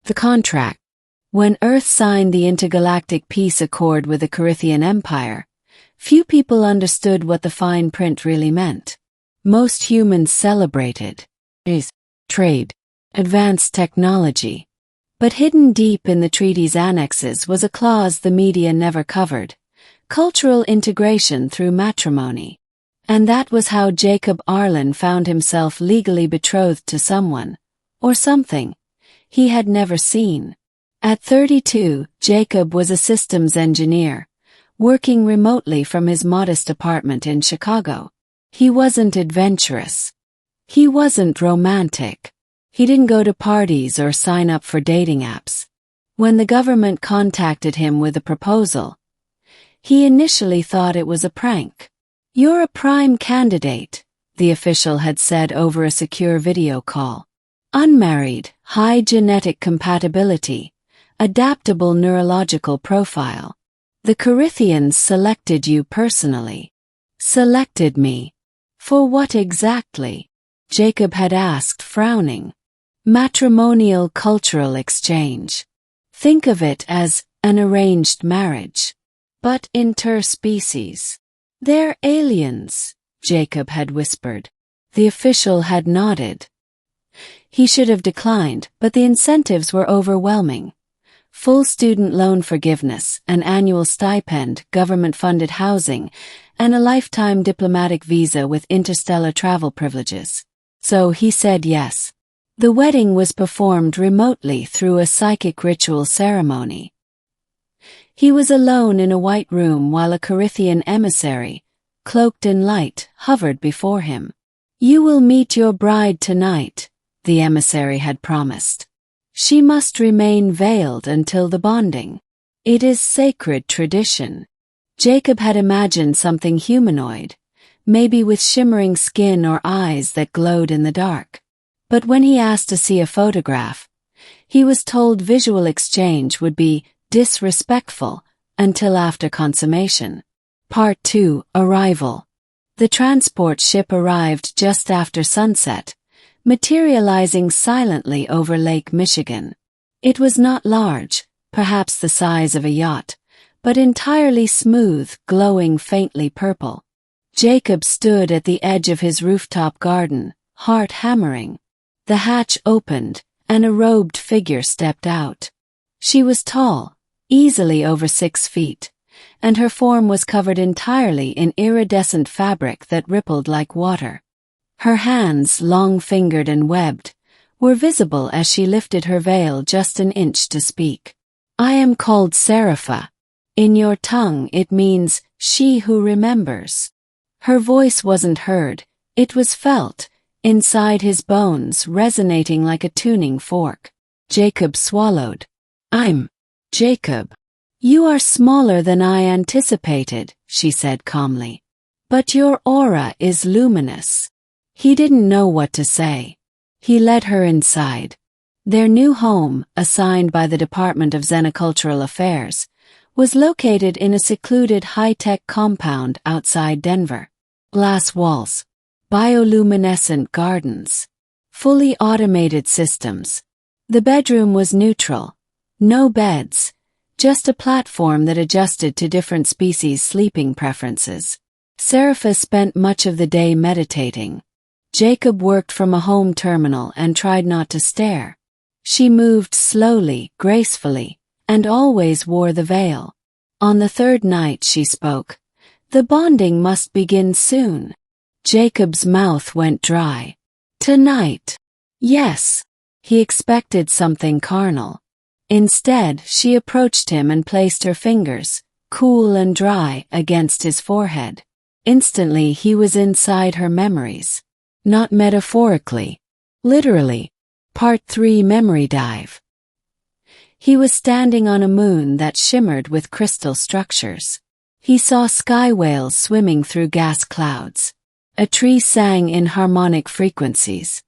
The contract. When Earth signed the intergalactic peace accord with the Carithian Empire, few people understood what the fine print really meant. Most humans celebrated trade, advanced technology. But hidden deep in the treaty's annexes was a clause the media never covered: cultural integration through matrimony. And that was how Jacob Arlen found himself legally betrothed to someone, or something, he had never seen. At 32, Jacob was a systems engineer, working remotely from his modest apartment in Chicago. He wasn't adventurous. He wasn't romantic. He didn't go to parties or sign up for dating apps. When the government contacted him with a proposal, he initially thought it was a prank. "You're a prime candidate," the official had said over a secure video call. "Unmarried, high genetic compatibility, adaptable neurological profile. The Carithians selected you personally." "Selected me? For what exactly?" Jacob had asked, frowning. "Matrimonial cultural exchange. Think of it as an arranged marriage. But interspecies. They're aliens," Jacob had whispered. The official had nodded. He should have declined, but the incentives were overwhelming. Full student loan forgiveness, an annual stipend, government-funded housing, and a lifetime diplomatic visa with interstellar travel privileges. So he said yes. The wedding was performed remotely through a psychic ritual ceremony. He was alone in a white room while a Carithian emissary, cloaked in light, hovered before him. "You will meet your bride tonight," the emissary had promised. "She must remain veiled until the bonding. It is sacred tradition." Jacob had imagined something humanoid, maybe with shimmering skin or eyes that glowed in the dark. But when he asked to see a photograph, he was told visual exchange would be disrespectful until after consummation. Part 2: Arrival. The transport ship arrived just after sunset, materializing silently over Lake Michigan. It was not large, perhaps the size of a yacht, but entirely smooth, glowing faintly purple. Jacob stood at the edge of his rooftop garden, heart hammering. The hatch opened, and a robed figure stepped out. She was tall, easily over 6 feet, and her form was covered entirely in iridescent fabric that rippled like water. Her hands, long-fingered and webbed, were visible as she lifted her veil just an inch to speak. "I am called Serapha. In your tongue it means, 'she who remembers.'" Her voice wasn't heard, it was felt, inside his bones, resonating like a tuning fork. Jacob swallowed. "I'm Jacob." "You are smaller than I anticipated," she said calmly. "But your aura is luminous." He didn't know what to say. He led her inside. Their new home, assigned by the Department of Xenocultural Affairs, was located in a secluded high-tech compound outside Denver. Glass walls, bioluminescent gardens, fully automated systems. The bedroom was neutral. No beds, just a platform that adjusted to different species' sleeping preferences. Serapha spent much of the day meditating. Jacob worked from a home terminal and tried not to stare. She moved slowly, gracefully, and always wore the veil. On the third night she spoke. "The bonding must begin soon." Jacob's mouth went dry. "Tonight?" "Yes." He expected something carnal. Instead, she approached him and placed her fingers, cool and dry, against his forehead. Instantly he was inside her memories. Not metaphorically. Literally. Part 3: Memory Dive. He was standing on a moon that shimmered with crystal structures. He saw sky whales swimming through gas clouds. A tree sang in harmonic frequencies.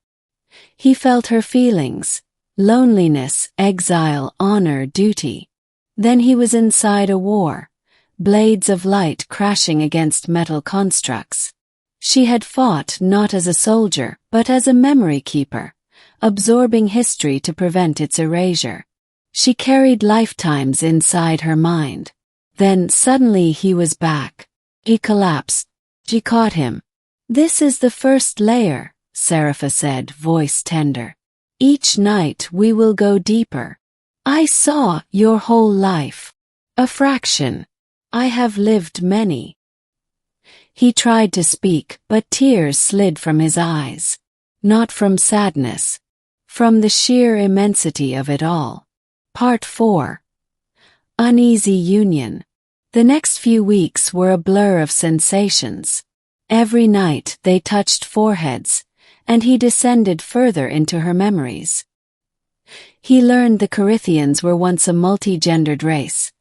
He felt her feelings: loneliness, exile, honor, duty. Then he was inside a war, blades of light crashing against metal constructs. She had fought not as a soldier, but as a memory keeper, absorbing history to prevent its erasure. She carried lifetimes inside her mind. Then suddenly he was back. He collapsed. She caught him. "This is the first layer," Serapha said, voice tender. "Each night we will go deeper. I saw your whole life. A fraction. I have lived many." He tried to speak, but tears slid from his eyes. Not from sadness. From the sheer immensity of it all. Part 4. Uneasy Union. The next few weeks were a blur of sensations. Every night they touched foreheads, and he descended further into her memories. He learned the Corithians were once a multi-gendered race,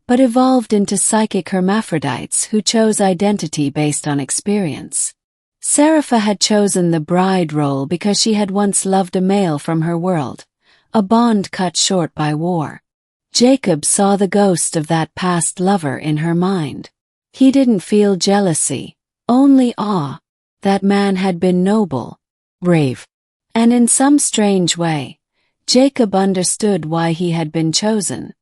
but evolved into psychic hermaphrodites who chose identity based on experience. Serapha had chosen the bride role because she had once loved a male from her world, a bond cut short by war. Jacob saw the ghost of that past lover in her mind. He didn't feel jealousy, only awe. That man had been noble, brave, and in some strange way, Jacob understood why he had been chosen.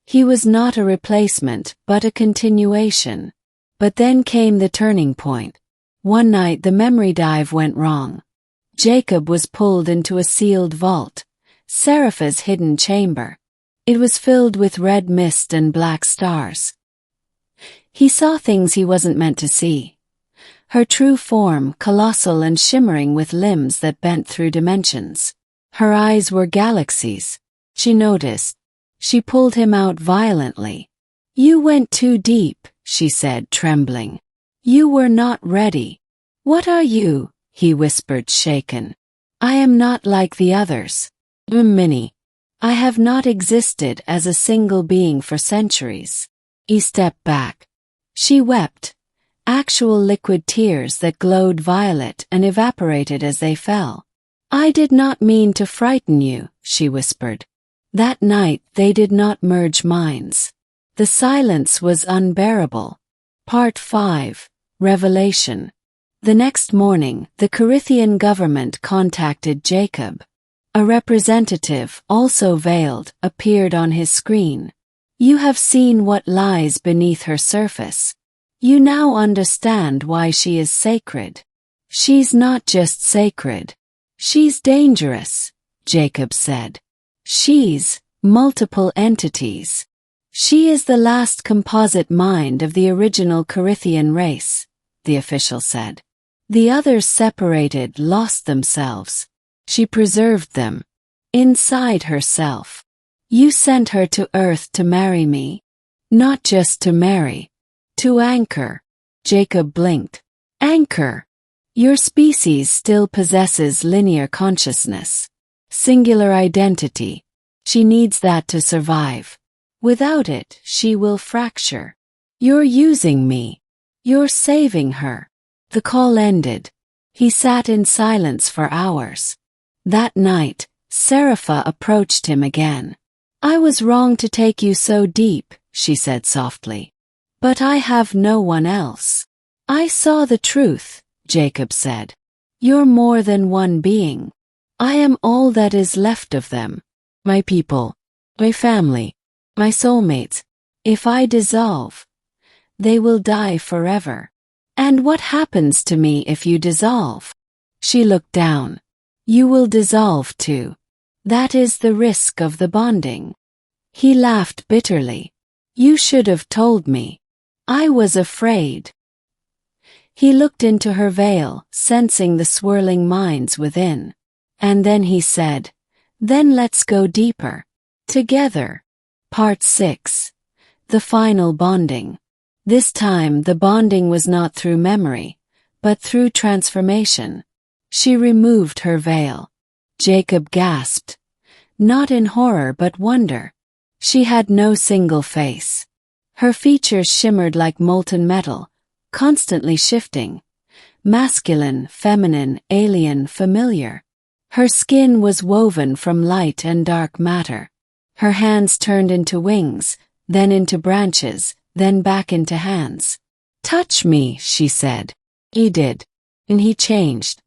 He was not a replacement, but a continuation. But then came the turning point. One night the memory dive went wrong. Jacob was pulled into a sealed vault, Serapha's hidden chamber. It was filled with red mist and black stars. He saw things he wasn't meant to see. Her true form, colossal and shimmering with limbs that bent through dimensions. Her eyes were galaxies. She noticed. She pulled him out violently. "You went too deep," she said, trembling. "You were not ready." "What are you?" he whispered, shaken. "I am not like the others. Minnie. I have not existed as a single being for centuries." He stepped back. She wept. Actual liquid tears that glowed violet and evaporated as they fell. "I did not mean to frighten you," she whispered. That night they did not merge minds. The silence was unbearable. Part 5. Revelation. The next morning, the Corithian government contacted Jacob. A representative, also veiled, appeared on his screen. "You have seen what lies beneath her surface. You now understand why she is sacred." "She's not just sacred. She's dangerous," Jacob said. "She's multiple entities. She is the last composite mind of the original Corithian race," the official said. "The others separated, lost themselves. She preserved them. Inside herself. You sent her to Earth to marry me. Not just to marry. To anchor." Jacob blinked. "Anchor? Your species still possesses linear consciousness. Singular identity. She needs that to survive. Without it, she will fracture. You're using me. You're saving her." The call ended. He sat in silence for hours. That night, Serapha approached him again. "I was wrong to take you so deep," she said softly. "But I have no one else." "I saw the truth," Jacob said. "You're more than one being. I am all that is left of them. My people. My family. My soulmates. If I dissolve, they will die forever." "And what happens to me if you dissolve?" She looked down. "You will dissolve too. That is the risk of the bonding." He laughed bitterly. "You should have told me. I was afraid." He looked into her veil, sensing the swirling minds within. And then he said, "Then let's go deeper. Together." Part 6. The final bonding. This time the bonding was not through memory, but through transformation. She removed her veil. Jacob gasped. Not in horror but wonder. She had no single face. Her features shimmered like molten metal, constantly shifting. Masculine, feminine, alien, familiar. Her skin was woven from light and dark matter. Her hands turned into wings, then into branches, then back into hands. "Touch me," she said. He did. And he changed.